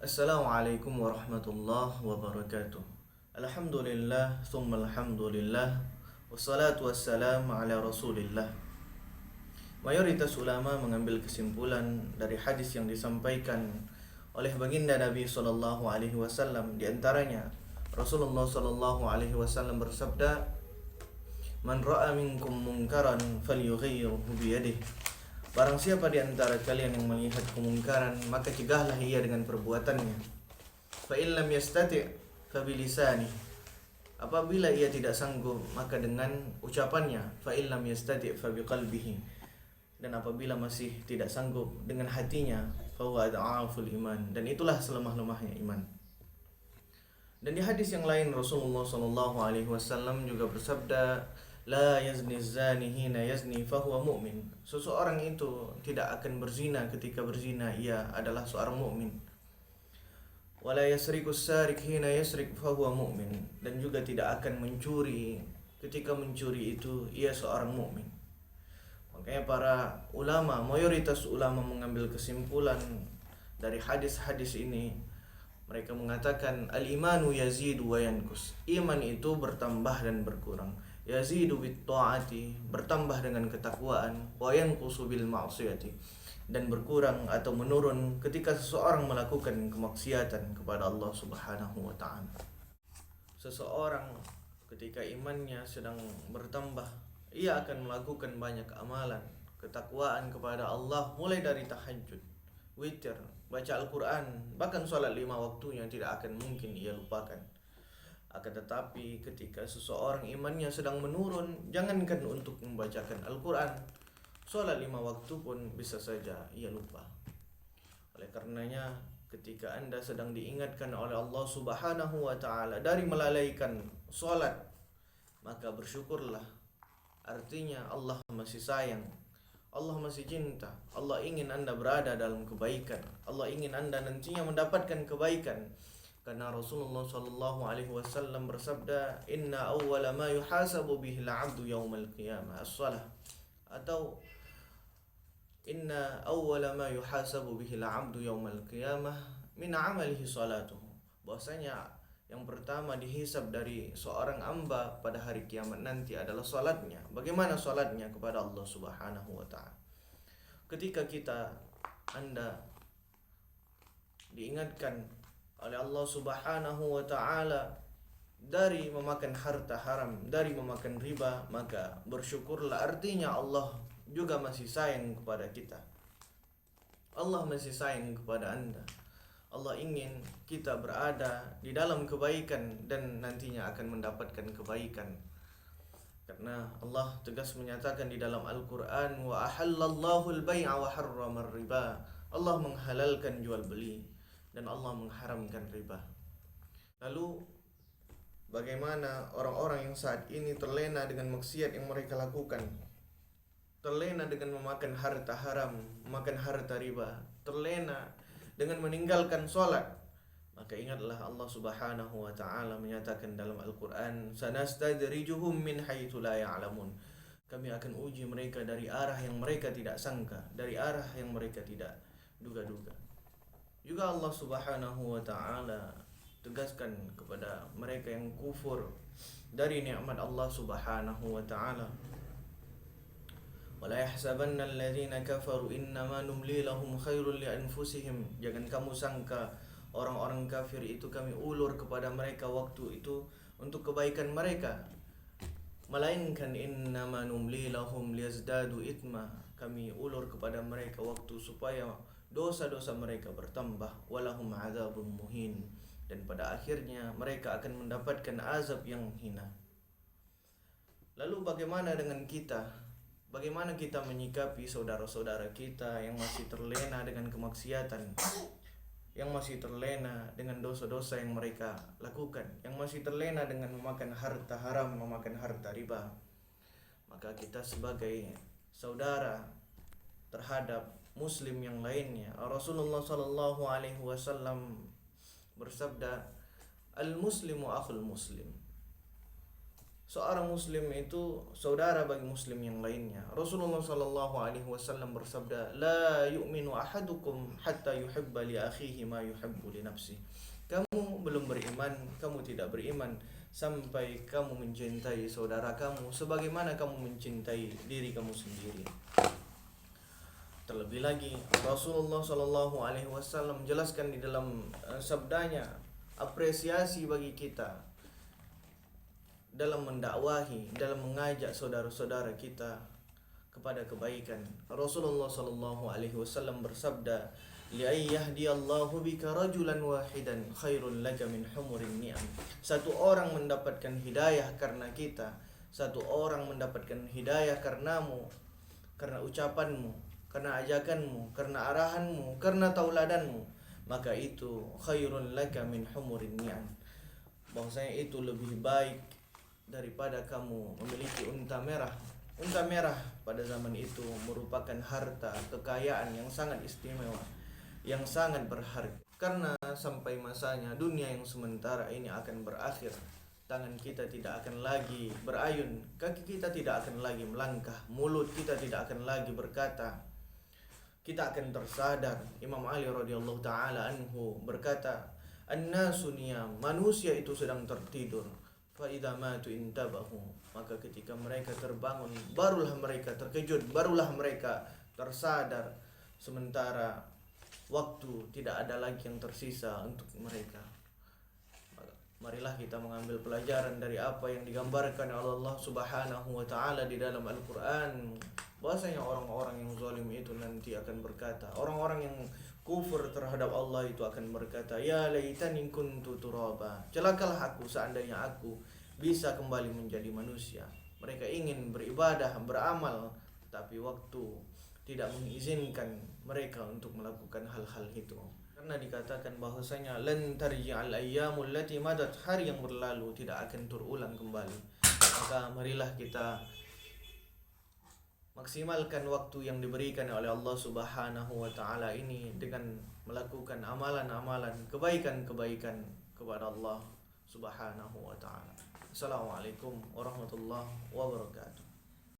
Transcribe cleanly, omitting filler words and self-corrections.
Assalamualaikum warahmatullahi wabarakatuh. Alhamdulillah, thumma alhamdulillah. Wassalatu wassalamu ala rasulillah. Mayoritas ulama mengambil kesimpulan dari hadis yang disampaikan oleh baginda Nabi sallallahu alaihi wasallam, di antaranya Rasulullah sallallahu alaihi wasallam bersabda, "Man ra'a minkum munkaran falyughayyirhu biyadihi." Barang siapa di antara kalian yang melihat kemungkaran, maka cegahlah ia dengan perbuatannya. Fa in lam yastati' fa bilisani. Apabila ia tidak sanggup, maka dengan ucapannya. Fa in lam yastati' fa biqalbihi. Dan apabila masih tidak sanggup, dengan hatinya. Fa huwa ad'aful iman. Dan itulah selemah-lemahnya iman. Dan di hadis yang lain Rasulullah sallallahu alaihi wasallam juga bersabda, "La yazni zani hina yazni fahuwa mu'min." Seseorang itu tidak akan berzina ketika berzina, ia adalah seorang mukmin. "Wala yasriku sarik hina yasrik fahuwa mu'min." Dan juga tidak akan mencuri ketika mencuri itu ia seorang mukmin. Makanya para ulama, mayoritas ulama mengambil kesimpulan dari hadis-hadis ini. Mereka mengatakan al-imanu yazidu wa yankus. Iman itu bertambah dan berkurang. Yazidu bit ta'ati, bertambah dengan ketakwaan, wa yanqusu bil ma'siyati, dan berkurang atau menurun ketika seseorang melakukan kemaksiatan kepada Allah Subhanahu wa taala. Seseorang ketika imannya sedang bertambah, ia akan melakukan banyak amalan, ketakwaan kepada Allah, mulai dari tahajud, witir, baca Al-Quran, bahkan sholat 5 waktunya tidak akan mungkin ia lupakan. Akan tetapi ketika seseorang imannya sedang menurun, jangankan untuk membacakan Al-Quran, sholat 5 waktu pun bisa saja ia lupa. Oleh karenanya, ketika Anda sedang diingatkan oleh Allah Subhanahu wa ta'ala dari melalaikan sholat, maka bersyukurlah. Artinya Allah masih sayang, Allah masih cinta, Allah ingin Anda berada dalam kebaikan, Allah ingin Anda nantinya mendapatkan kebaikan. Karena Rasulullah sallallahu alaihi wasallam bersabda, "Inna awwala ma yuhasabu bihi al-'abdu yaumal qiyamah as-shalah." Atau "Inna awwala ma yuhasabu bihi al-'abdu yaumal qiyamah min 'amalihi salatuhu." Bahwasanya yang pertama dihisab dari seorang hamba pada hari kiamat nanti adalah salatnya. Bagaimana salatnya kepada Allah Subhanahu wa taala. Ketika Anda diingatkan oleh Allah Subhanahu wa taala dari memakan harta haram, dari memakan riba, maka bersyukurlah. Artinya Allah juga masih sayang kepada kita. Allah masih sayang kepada Anda. Allah ingin kita berada di dalam kebaikan dan nantinya akan mendapatkan kebaikan. Karena Allah tegas menyatakan di dalam Al-Quran, "Wa ahallallahu al-bay'a wa harrama riba." Allah menghalalkan jual beli dan Allah mengharamkan riba. Lalu bagaimana orang-orang yang saat ini terlena dengan maksiat yang mereka lakukan? Terlena dengan memakan harta haram, memakan harta riba, terlena dengan meninggalkan sholat. Maka ingatlah Allah Subhanahu wa ta'ala menyatakan dalam Al-Quran, "Sanastadrijuhum min haitsu la ya'lamun." Kami akan uji mereka dari arah yang mereka tidak sangka, dari arah yang mereka tidak duga-duga. Juga Allah Subhanahu wa ta'ala tegaskan kepada mereka yang kufur dari nikmat Allah Subhanahu wa ta'ala, "Wala yahsabanna alladhina kafaru innama numli lahum khairul li anfusihim." Jangan kamu sangka orang-orang kafir itu kami ulur kepada mereka waktu itu untuk kebaikan mereka, melainkan innama numli lahum liyazdadu ithma. Kami ulur kepada mereka waktu supaya dosa-dosa mereka bertambah, walahum adzabun muhin, dan pada akhirnya mereka akan mendapatkan azab yang hina. Lalu bagaimana dengan kita? Bagaimana kita menyikapi saudara-saudara kita yang masih terlena dengan kemaksiatan, yang masih terlena dengan dosa-dosa yang mereka lakukan, yang masih terlena dengan memakan harta haram, memakan harta riba? Maka kita sebagai saudara terhadap muslim yang lainnya, Rasulullah sallallahu alaihi wasallam bersabda, "Al-muslimu akhul muslim." seorang muslim itu saudara bagi muslim yang lainnya. Rasulullah sallallahu alaihi wasallam bersabda, "La yu'minu ahadukum hatta yuhibba li akhihi ma yuhibbu li nafsihi." Kamu belum beriman, kamu tidak beriman sampai kamu mencintai saudara kamu sebagaimana kamu mencintai diri kamu sendiri. Terlebih lagi Rasulullah Shallallahu Alaihi Wasallam menjelaskan di dalam sabdanya, apresiasi bagi kita dalam mendakwahi, dalam mengajak saudara-saudara kita kepada kebaikan. Rasulullah Shallallahu Alaihi Wasallam bersabda, "Li'ayyahdiyallahu bika rajulan wahidan khairul laka min humurin ni'am." Satu orang mendapatkan hidayah karena kita, satu orang mendapatkan hidayah karenamu, karena ucapanmu, karena ajakanmu, karena arahanmu, karena tauladanmu, maka itu khairun laka min humurin ni'am. Bahwasanya itu lebih baik daripada kamu memiliki unta merah. Unta merah pada zaman itu merupakan harta kekayaan yang sangat istimewa, yang sangat berharga. Karena sampai masanya dunia yang sementara ini akan berakhir. Tangan kita tidak akan lagi berayun, kaki kita tidak akan lagi melangkah, mulut kita tidak akan lagi berkata. Kita akan tersadar. Imam Ali radhiyallahu taala anhu berkata, "An-nasu niyam." Manusia itu sedang tertidur. Fa idza matu intabahu. Maka ketika mereka terbangun, barulah mereka terkejut, barulah mereka tersadar. Sementara waktu tidak ada lagi yang tersisa untuk mereka. Marilah kita mengambil pelajaran dari apa yang digambarkan oleh Allah Subhanahu wa taala di dalam Al-Qur'an. Bahwasanya orang-orang yang zalim itu nanti akan berkata, orang-orang yang kufur terhadap Allah itu akan berkata, "Ya laitani kuntu turaba." Celakalah aku seandainya aku bisa kembali menjadi manusia. Mereka ingin beribadah, beramal, tapi waktu tidak mengizinkan mereka untuk melakukan hal-hal itu. Karena dikatakan bahwasanya lan tarji'al ayyamul lati madat, hari yang berlalu tidak akan terulang kembali. Maka marilah kita maksimalkan waktu yang diberikan oleh Allah Subhanahu wa taala ini dengan melakukan amalan-amalan kebaikan-kebaikan kepada Allah Subhanahu wa taala. Assalamualaikum warahmatullahi wabarakatuh.